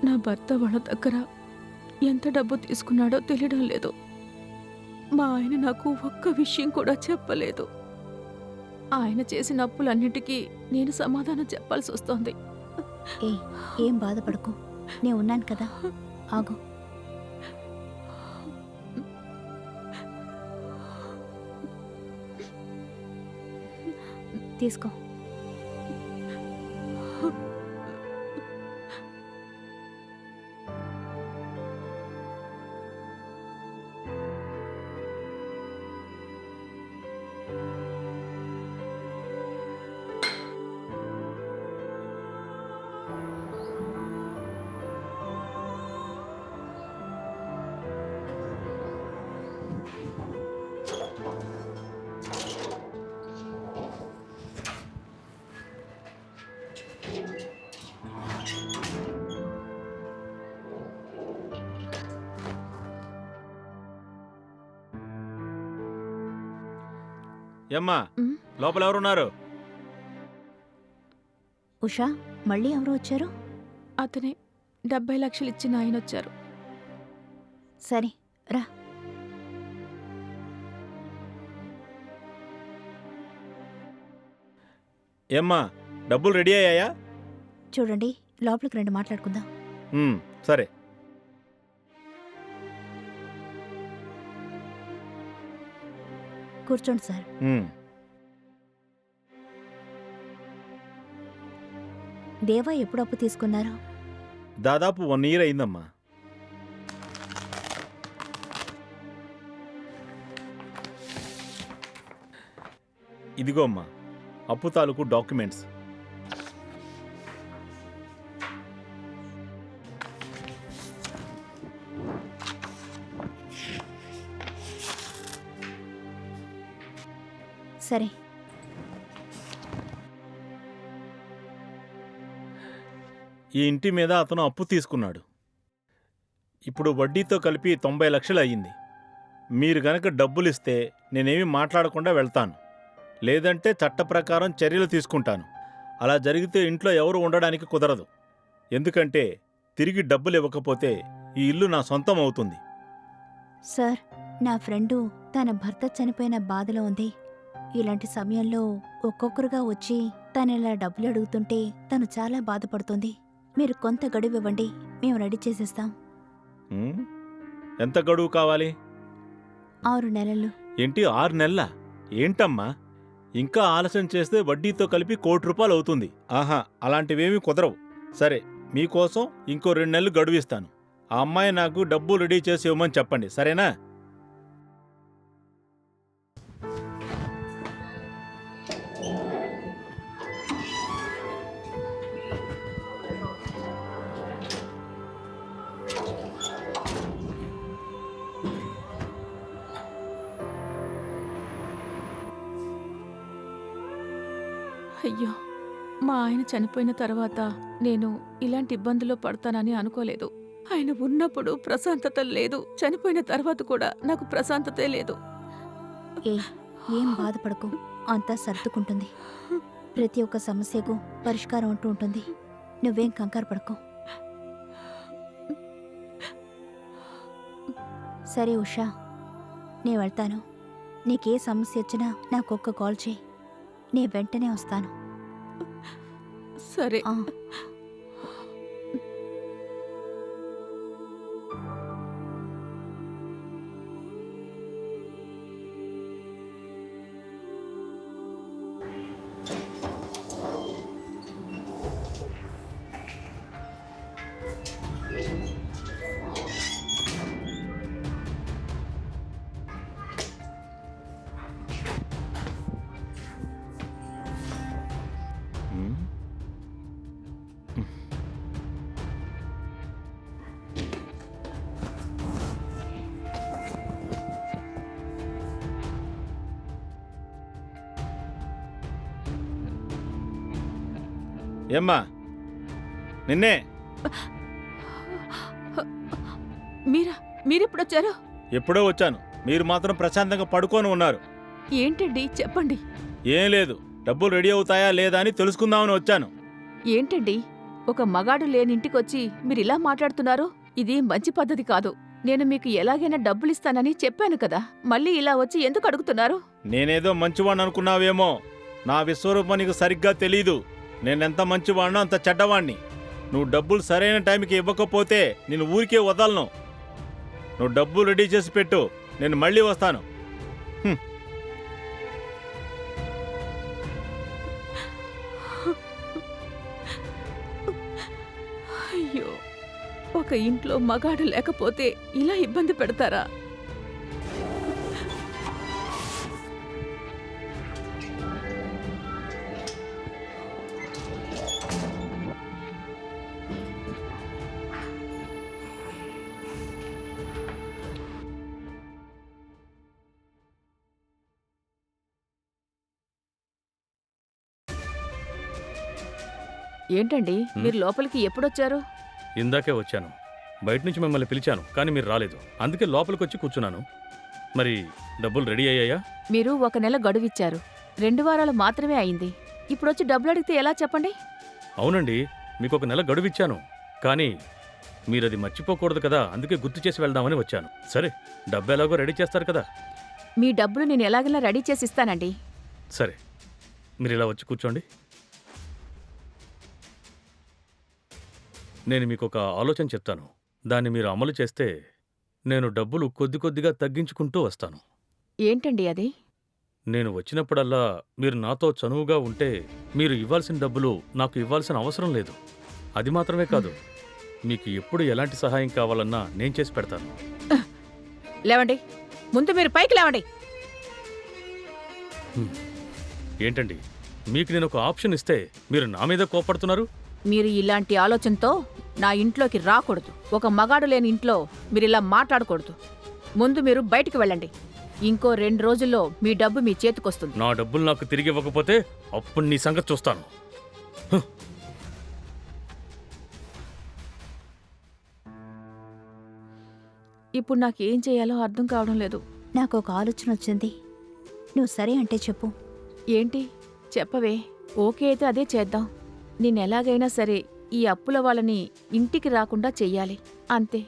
నా భర్త వాళ్ళ దగ్గర ఎంత డబ్బు తీసుకున్నాడో తెలియడం లేదు. మా ఆయన నాకు ఒక్క విషయం కూడా చెప్పలేదు. ఆయన చేసిన అప్పులన్నిటికీ నేను సమాధానం చెప్పాల్సి వస్తోంది. ఏం బాధపడకు, నేను ఉన్నాను కదా. ఆగు. తీసుకో. ఏమ్మా, లోపల ఎవరున్నారు? ఉషా, మళ్ళీ ఎవరు వచ్చారు? అతనే 70 లక్షలు ఇచ్చిన ఆయన వచ్చారు. సరే రా. ఏమ్మా, డబ్బులు రెడీ అయ్యాయా? చూడండి, లోపలికి రండి, మాట్లాడుకుందాం. సరే. కూర్చోండి సార్. దేవా ఎప్పుడు అప్పు తీసుకున్నారు? దాదాపు 1 year అయిందమ్మా. ఇదిగో అమ్మా, అప్పు తాలూకు డాక్యుమెంట్స్. సరే. ఈ ఇంటి మీద అతను అప్పు తీసుకున్నాడు. ఇప్పుడు వడ్డీతో కలిపి 90 లక్షలు అయ్యింది. మీరు గనక డబ్బులు ఇస్తే నేనేమీ మాట్లాడకుండా వెళ్తాను, లేదంటే చట్ట ప్రకారం చర్యలు తీసుకుంటాను. అలా జరిగితే ఇంట్లో ఎవరు ఉండడానికి కుదరదు. ఎందుకంటే తిరిగి డబ్బులు ఇవ్వకపోతే ఈ ఇల్లు నా సొంతం అవుతుంది. సార్, నా ఫ్రెండు తన భర్త చనిపోయిన బాధలో ఉంది. ఇలాంటి సమయంలో ఒక్కొక్కరుగా వచ్చి తను ఇలా డబ్బులు అడుగుతుంటే తను చాలా బాధపడుతుంది. మీరు కొంత గడువు ఇవ్వండి, మేము రెడీ చేసేస్తాం. ఎంత గడువు కావాలి? 6 నెలలు. ఏంటి 6 నెలల? ఏంటమ్మా, ఇంకా ఆలస్యం చేస్తే వడ్డీతో కలిపి 1 కోటి రూపాయలు అవుతుంది. ఆహా, అలాంటివేమీ కుదరవు. సరే, మీకోసం ఇంకో 2 నెలలు గడువు ఇస్తాను. ఆ అమ్మాయి నాకు డబ్బు రెడీ చేసి ఇవ్వమని చెప్పండి, సరేనా? అయ్యో, మా ఆయన చనిపోయిన తర్వాత నేను ఇలాంటి ఇబ్బందుల్లో పడతానని అనుకోలేదు. ఆయన ఉన్నప్పుడు ప్రశాంతత లేదు, చనిపోయిన తర్వాత కూడా నాకు ప్రశాంతతే లేదు. ఏం బాధపడకు, అంతా సర్దుకుంటుంది. ప్రతి ఒక్క సమస్యకు పరిష్కారం అంటూ ఉంటుంది. నువ్వేం కంగారు పడకు. సరే ఉషా, నేను వెళ్తాను. నీకే సమస్య వచ్చినా నాకొక్క కాల్ చేయి, నేను వెంటనే వస్తాను. సరే. ఏమ్మా, నిన్నే. మీరెప్పుడొచ్చారు? ఎప్పుడో వచ్చాను. మీరు మాత్రం ప్రశాంతంగా పడుకొని ఉన్నారు. ఏంటండి, చెప్పండి. ఏం లేదు, డబ్బులు రెడీ అవుతాయా లేదా అని తెలుసుకుందామని వచ్చాను. ఏంటండి, ఒక మగాడు లేని ఇంటికొచ్చి మీరిలా మాట్లాడుతున్నారు? ఇది మంచి పద్ధతి కాదు. నేను మీకు ఎలాగైనా డబ్బులిస్తానని చెప్పాను కదా, మళ్ళీ ఇలా వచ్చి ఎందుకు అడుగుతున్నారు? నేనేదో మంచివాణ్ణి అనుకున్నావేమో. నా విశ్వరూపం నీకు సరిగ్గా తెలీదు. నేనెంత మంచివాణ్ణో అంత చెడ్డవాణ్ణి. నువ్వు డబ్బులు సరైన టైంకి ఇవ్వకపోతే నేను ఊరికే వదలను. నువ్వు డబ్బులు రెడీ చేసి పెట్టు, నేను మళ్ళీ వస్తాను. హ్మ్. అయ్యో, ఒక ఇంట్లో మగాడు లేకపోతే ఇలా ఇబ్బంది పెడతారా? ఏంటండి, మీరు లోపలికి ఎప్పుడొచ్చారు? ఇందాకే వచ్చాను. బయట నుంచి మిమ్మల్ని పిలిచాను, కానీ మీరు రాలేదు. అందుకే లోపలికి వచ్చి కూర్చున్నాను. మరి డబ్బులు రెడీ అయ్యాయా? మీరు 1 నెల గడువిచ్చారు. 2 వారాలు మాత్రమే అయింది. ఇప్పుడొచ్చి డబ్బులు అడిగితే ఎలా చెప్పండి? అవునండి, మీకు 1 నెల గడువిచ్చాను. కానీ మీరది మర్చిపోకూడదు కదా, అందుకే గుర్తు చేసి వెళ్దామని వచ్చాను. సరే, డబ్బు ఎలాగో రెడీ చేస్తారు కదా. మీ డబ్బులు నేను ఎలాగైనా రెడీ చేసి ఇస్తానండి. సరే, మీరు ఇలా వచ్చి కూర్చోండి. నేను మీకు ఒక ఆలోచన చెప్తాను. దాన్ని మీరు అమలు చేస్తే నేను డబ్బులు కొద్ది కొద్దిగా తగ్గించుకుంటూ వస్తాను. ఏంటండి అది? నేను వచ్చినప్పుడల్లా మీరు నాతో చనువుగా ఉంటే మీరు ఇవ్వాల్సిన డబ్బులు నాకు ఇవ్వాల్సిన అవసరం లేదు. అది మాత్రమే కాదు, మీకు ఎప్పుడు ఎలాంటి సహాయం కావాలన్నా నేను చేసి పెడతాను. లేవండి, ముందు మీరు పైకి లేవండి. ఏంటండి, మీకు నేను ఒక ఆప్షన్ ఇస్తే మీరు నా మీద కోపడుతున్నారు? మీరు ఇలాంటి ఆలోచనతో నా ఇంట్లోకి రాకూడదు. ఒక మగాడు లేని ఇంట్లో మీరిలా మాట్లాడకూడదు. ముందు మీరు బయటికి వెళ్ళండి. ఇంకో 2 రోజుల్లో మీ డబ్బు మీ చేతికొస్తుంది. నా డబ్బులు నాకు తిరిగి ఇవ్వకపోతే అప్పుడు నీ సంగతి చూస్తాను. ఇప్పుడు నాకేం చేయాలో అర్థం కావడం లేదు. నాకు ఒక ఆలోచన వచ్చింది. నువ్వు సరే అంటే చెప్పు. ఏంటి? చెప్పవే. ఓకే అయితే అదే చేద్దాం. నేనెలాగైనా సరే ఈ అప్పుల వాళ్ళని ఇంటికి రాకుండా చెయ్యాలి, అంతే.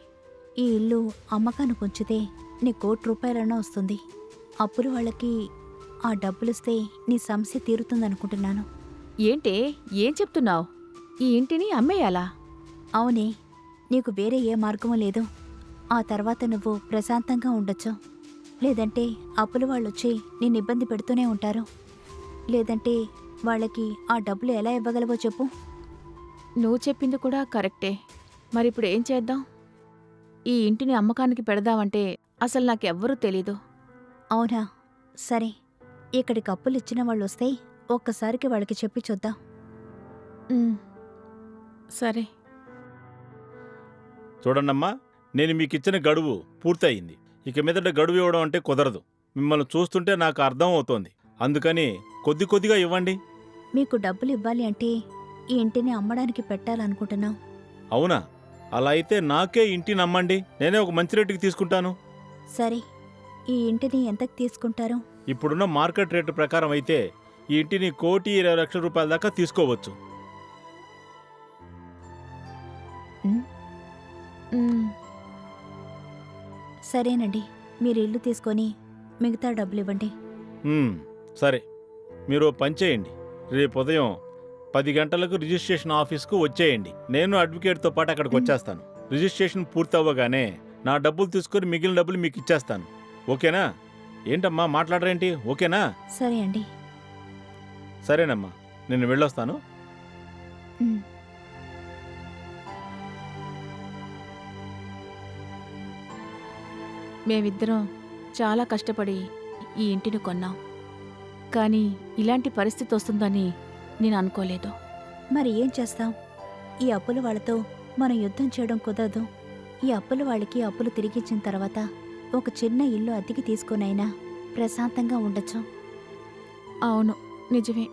ఈ ఇల్లు అమ్మకానికి ఉంచితే నీ ₹1,00,00,000 వస్తుంది. అప్పులు వాళ్ళకి ఆ డబ్బులిస్తే నీ సమస్య తీరుతుందనుకుంటున్నాను. ఏంటే, ఏం చెప్తున్నావు? ఈ ఇంటిని అమ్మేయాలా? అవునే, నీకు వేరే ఏ మార్గమూ లేదు. ఆ తర్వాత నువ్వు ప్రశాంతంగా ఉండొచ్చు. లేదంటే అప్పుల వాళ్ళొచ్చి నిన్ను ఇబ్బంది పెడుతూనే ఉంటారు. లేదంటే వాళ్ళకి ఆ డబ్బులు ఎలా ఇవ్వగలవో చెప్పు. నువ్వు చెప్పింది కూడా కరెక్టే. మరిప్పుడు ఏం చేద్దాం? ఈ ఇంటిని అమ్మకానికి పెడదామంటే అసలు నాకెవ్వరూ తెలీదు. అవునా, సరే. ఇక్కడికి అప్పులు ఇచ్చిన వాళ్ళు వస్తే ఒక్కసారికి వాళ్ళకి చెప్పి చూద్దాం. సరే. చూడండమ్మా, నేను మీకు ఇచ్చిన గడువు పూర్తయింది. ఇక మీదట గడువు ఇవ్వడం అంటే కుదరదు. మిమ్మల్ని చూస్తుంటే నాకు అర్థం అవుతోంది. అందుకని కొద్ది కొద్దిగా ఇవ్వండి. మీకు డబ్బులు ఇవ్వాలి అంటే ఈ ఇంటిని అమ్మడానికి పెట్టాలనుకుంటున్నాం. అవునా? అలా అయితే నాకే ఇంటిని అమ్మండి. నేనే ఒక మంచి రేటుకి తీసుకుంటాను. సరే, ఈ ఇంటిని ఎంతకు తీసుకుంటారు? ఇప్పుడున్న మార్కెట్ రేటు ప్రకారం అయితే ఈ ఇంటిని ₹1,20,00,000 దాకా తీసుకోవచ్చు. సరేనండి, మీరు ఇల్లు తీసుకొని మిగతా డబ్బులు ఇవ్వండి. సరే, మీరు ఓ పని చేయండి. రేపు ఉదయం 10 గంటలకు రిజిస్ట్రేషన్ ఆఫీస్కు వచ్చేయండి. నేను అడ్వకేట్తో పాటు అక్కడికి వచ్చేస్తాను. రిజిస్ట్రేషన్ పూర్తవ్వగానే నా డబ్బులు తీసుకొని మిగిలిన డబ్బులు మీకు ఇచ్చేస్తాను. ఓకేనా? ఏంటమ్మా మాట్లాడరేంటి? ఓకేనా? సరే అండి. సరేనమ్మా, నేను వెళ్ళొస్తాను. ఉమ్. మేమిద్దరం చాలా కష్టపడి ఈ ఇంటిని కొన్నాం. కానీ ఇలాంటి పరిస్థితి వస్తుందని నేను అనుకోలేదు. మరి ఏం చేస్తాం? ఈ అప్పుల వాళ్ళతో మనం యుద్ధం చేయడం కుదరదు. ఈ అప్పుల వాళ్ళకి అప్పులు తిరిగిచ్చిన తర్వాత ఒక చిన్న ఇల్లు అద్దెకి తీసుకునైనా ప్రశాంతంగా ఉండొచ్చు. అవును, నిజమే.